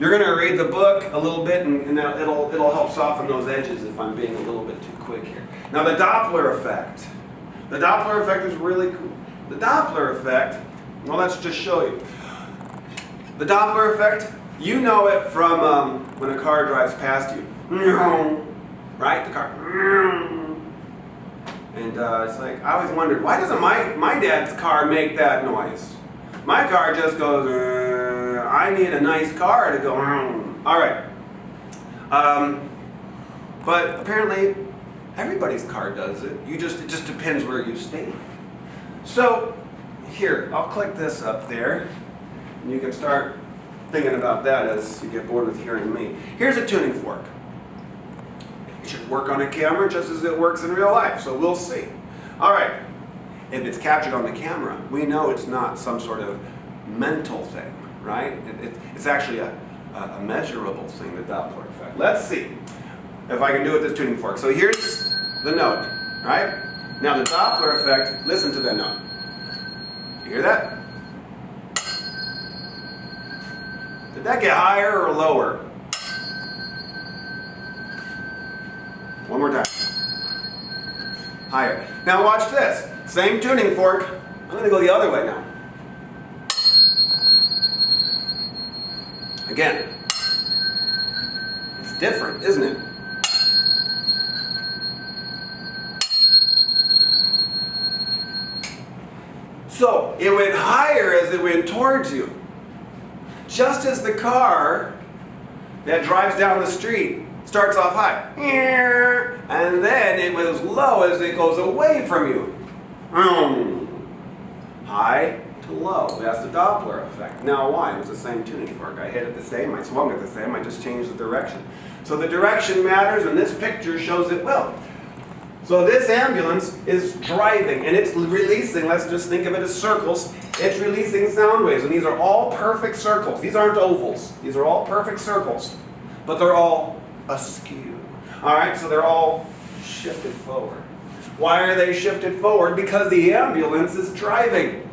You're going to read the book a little bit, and it'll help soften those edges if I'm being a little bit too quick here. Now the Doppler effect. The Doppler effect is really cool. The Doppler effect, well, let's just show you. The Doppler effect, you know it from when a car drives past you. Right? The car. And it's like, I always wondered, why doesn't my dad's car make that noise? My car just goes, I need a nice car to go, all right. But apparently, everybody's car does it. It just depends where you stay. So, here, I'll click this up there, and you can start thinking about that as you get bored with hearing me. Here's a tuning fork. It should work on a camera just as it works in real life, so we'll see. All right, if it's captured on the camera, we know it's not some sort of mental thing, right? It's actually a measurable thing, the Doppler effect. Let's see if I can do it with this tuning fork. So here's the note, right? Now the Doppler effect, listen to that note. You hear that? Did that get higher or lower? One more time. Higher. Now watch this. Same tuning fork. I'm going to go the other way now. Again. It's different, isn't it? So it went higher as it went towards you. Just as the car that drives down the street starts off high, and then it was low as it goes away from you. High to low. That's the Doppler effect. Now why? It was the same tuning fork. I hit it the same, I swung it the same, I just changed the direction. So the direction matters, and this picture shows it well. So this ambulance is driving, and it's releasing, let's just think of it as circles, it's releasing sound waves, and these are all perfect circles. These aren't ovals. These are all perfect circles, but they're all askew. All right, so they're all shifted forward. Why are they shifted forward? Because the ambulance is driving.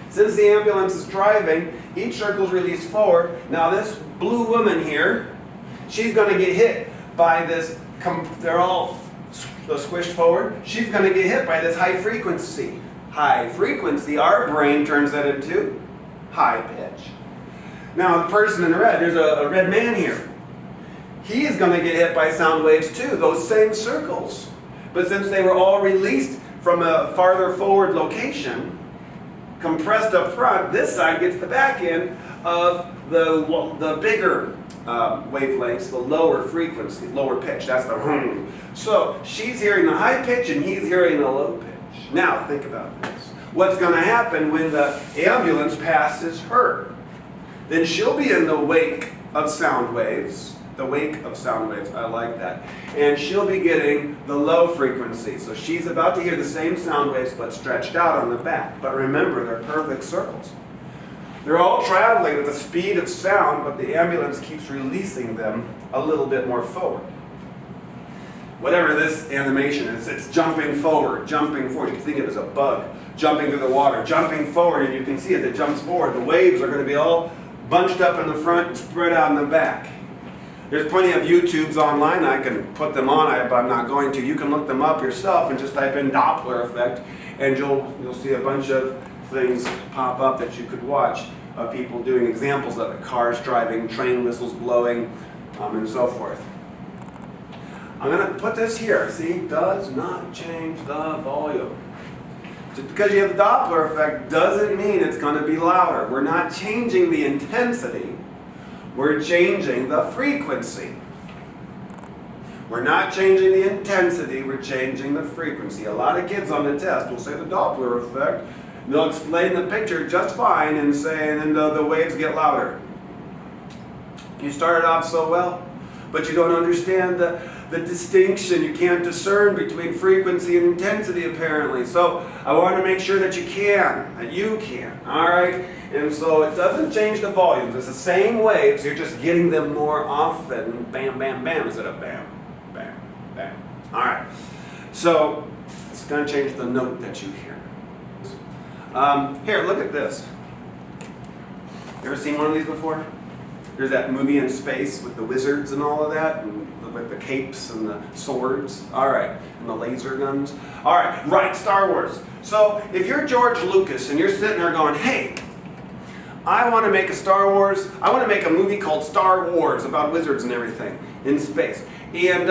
Since the ambulance is driving, each circle is released forward. Now this blue woman here, she's going to get hit by this, they're all squished forward. She's going to get hit by this high frequency. High frequency, our brain turns that into high pitch. Now the person in the red, there's a red man here. He's going to get hit by sound waves too, those same circles. But since they were all released from a farther forward location, compressed up front, this side gets the back end of the bigger wavelengths, the lower frequency, lower pitch. That's the hum. So she's hearing the high pitch and he's hearing the low pitch. Now think about this. What's going to happen when the ambulance passes her? Then she'll be in the wake of sound waves. The wake of sound waves, I like that. And she'll be getting the low frequency. So she's about to hear the same sound waves but stretched out on the back. But remember, they're perfect circles. They're all traveling at the speed of sound, but the ambulance keeps releasing them a little bit more forward. Whatever this animation is, it's jumping forward, jumping forward. You can think of it as a bug jumping through the water, jumping forward, and you can see as it jumps forward, the waves are going to be all bunched up in the front and spread out in the back. There's plenty of YouTubes online. I can put them on, but I'm not going to. You can look them up yourself and just type in Doppler effect, and you'll see a bunch of things pop up that you could watch of people doing examples of it. Cars driving, train whistles blowing, and so forth. I'm going to put this here. See, does not change the volume. Just because you have the Doppler effect doesn't mean it's going to be louder. We're not changing the intensity. We're changing the frequency. We're not changing the intensity, we're changing the frequency. A lot of kids on the test will say the Doppler effect. They'll explain the picture just fine and say, and then the waves get louder. You started off so well, but you don't understand the distinction. You can't discern between frequency and intensity apparently. So I want to make sure that you can, all right? And so it doesn't change the volumes. It's the same waves, you're just getting them more often. Bam, bam, bam instead of bam, bam, bam. All right. So it's going to change the note that you hear. Here, look at this. You ever seen one of these before? There's that movie in space with the wizards and all of that, and with the capes and the swords. All right, and the laser guns. All right, Star Wars. So if you're George Lucas and you're sitting there going, hey, I want to make I want to make a movie called Star Wars about wizards and everything in space. And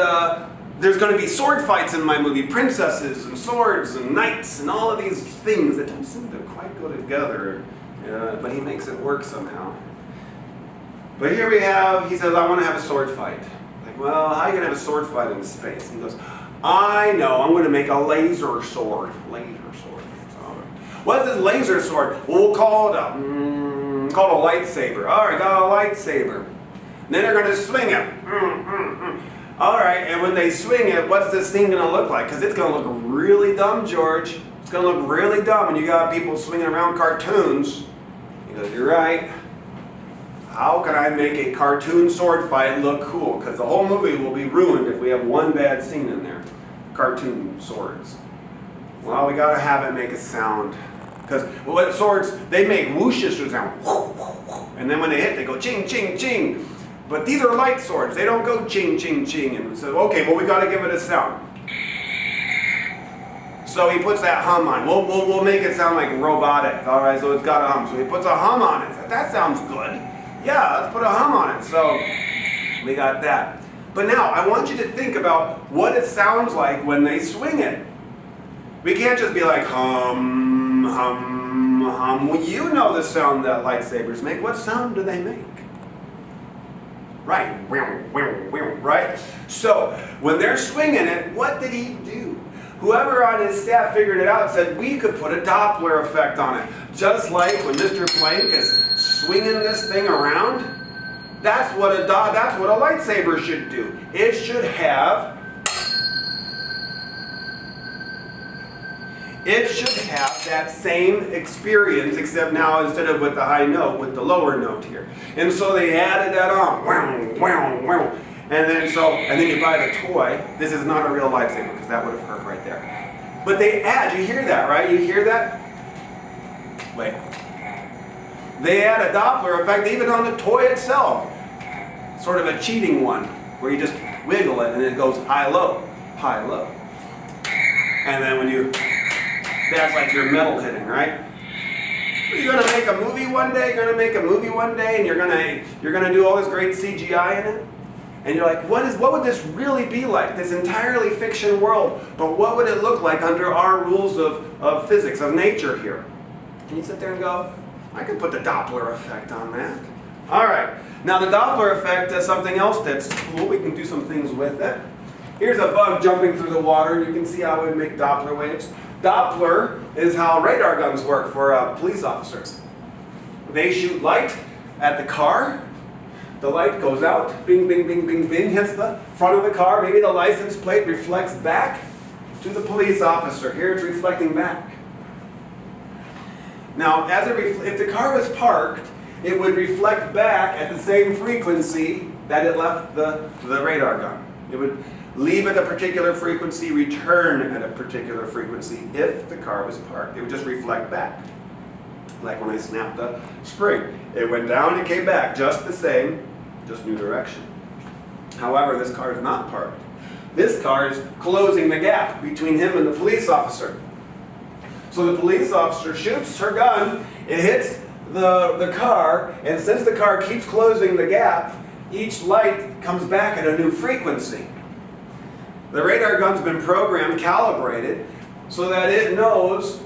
there's going to be sword fights in my movie, princesses and swords and knights and all of these things that don't seem to quite go together. But he makes it work somehow. But here we have, he says, I want to have a sword fight. Like, well, how are you going to have a sword fight in space? He goes, I know, I'm going to make a laser sword. Laser sword. What's this laser sword? Well, we'll call it a lightsaber. All right, got a lightsaber. And then they're going to swing it. All right, and when they swing it, what's this thing going to look like? Because it's going to look really dumb, George. It's going to look really dumb when you got people swinging around cartoons. He goes, you're right. How can I make a cartoon sword fight look cool? Because the whole movie will be ruined if we have one bad scene in there. Cartoon swords. Well, we got to have it make a sound. Because what swords, they make whooshes to sound. And then when they hit, they go ching, ching, ching. But these are light swords. They don't go ching, ching, ching. And so, okay, well, we got to give it a sound. So he puts that hum on. We'll make it sound like robotic. All right, so it's got a hum. So he puts a hum on it. That sounds good. Yeah, let's put a hum on it. So we got that. But now I want you to think about what it sounds like when they swing it. We can't just be like hum, hum, hum. Well, you know the sound that lightsabers make. What sound do they make? Right, right? So when they're swinging it, what did he do? Whoever on his staff figured it out said we could put a Doppler effect on it. Just like when Mr. Planck is swinging this thing around, that's what a lightsaber should do. It should have that same experience, except now instead of with the high note, with the lower note here. And so they added that on. And then you buy the toy. This is not a real lightsaber because that would have hurt right there. But they add, you hear that, right? You hear that? Wait. They add a Doppler effect even on the toy itself. Sort of a cheating one, where you just wiggle it and it goes high-low, high-low. And then when you, that's like your metal hitting, right? You're going to make a movie one day, and you're going to do all this great CGI in it. And you're like, what would this really be like? This entirely fiction world, but what would it look like under our rules of physics, of nature here? Can you sit there and go, I could put the Doppler effect on that. All right. Now the Doppler effect does something else that's cool. We can do some things with it. Here's a bug jumping through the water. You can see how we make Doppler waves. Doppler is how radar guns work for police officers. They shoot light at the car. The light goes out, bing, bing, bing, bing, bing, hits the front of the car. Maybe the license plate reflects back to the police officer. Here it's reflecting back. Now, if the car was parked, it would reflect back at the same frequency that it left the radar gun. It would leave at a particular frequency, return at a particular frequency if the car was parked. It would just reflect back. Like when I snapped the spring. It went down and came back, just the same, just new direction. However, this car is not parked. This car is closing the gap between him and the police officer. So the police officer shoots her gun, it hits the car, and since the car keeps closing the gap, each light comes back at a new frequency. The radar gun's been programmed, calibrated, so that it knows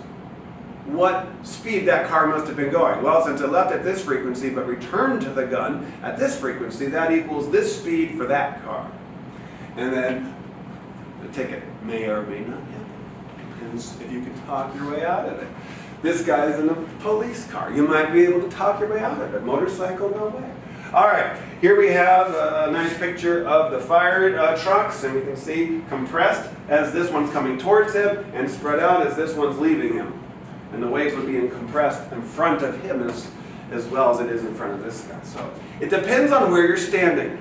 what speed that car must have been going. Well, since it left at this frequency but returned to the gun at this frequency, that equals this speed for that car. And then the ticket may or may not happen. Depends if you can talk your way out of it. This guy's in a police car. You might be able to talk your way out of it. Motorcycle, no way. All right, here we have a nice picture of the fire trucks, and we can see compressed as this one's coming towards him and spread out as this one's leaving him. And the waves would be compressed in front of him as well as it is in front of this guy. So it depends on where you're standing.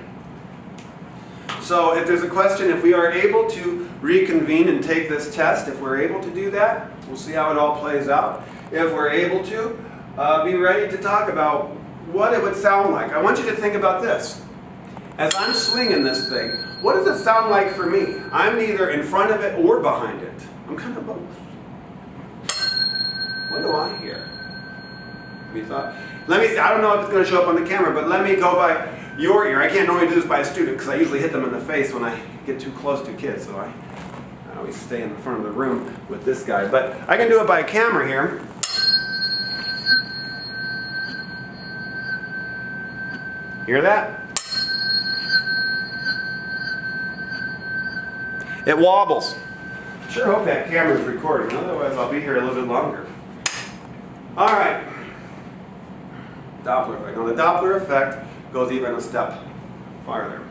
So if there's a question, if we are able to reconvene and take this test, if we're able to do that, we'll see how it all plays out. If we're able to, be ready to talk about what it would sound like. I want you to think about this. As I'm swinging this thing, what does it sound like for me? I'm neither in front of it or behind it. I'm kind of both. What do I hear? Have you thought? Let me see. I don't know if it's going to show up on the camera, but let me go by your ear. I can't normally do this by a student because I usually hit them in the face when I get too close to kids. So I always stay in the front of the room with this guy. But I can do it by a camera here. Hear that? It wobbles. Sure hope that camera's recording, otherwise I'll be here a little bit longer. All right. Doppler effect. Now the Doppler effect goes even a step farther.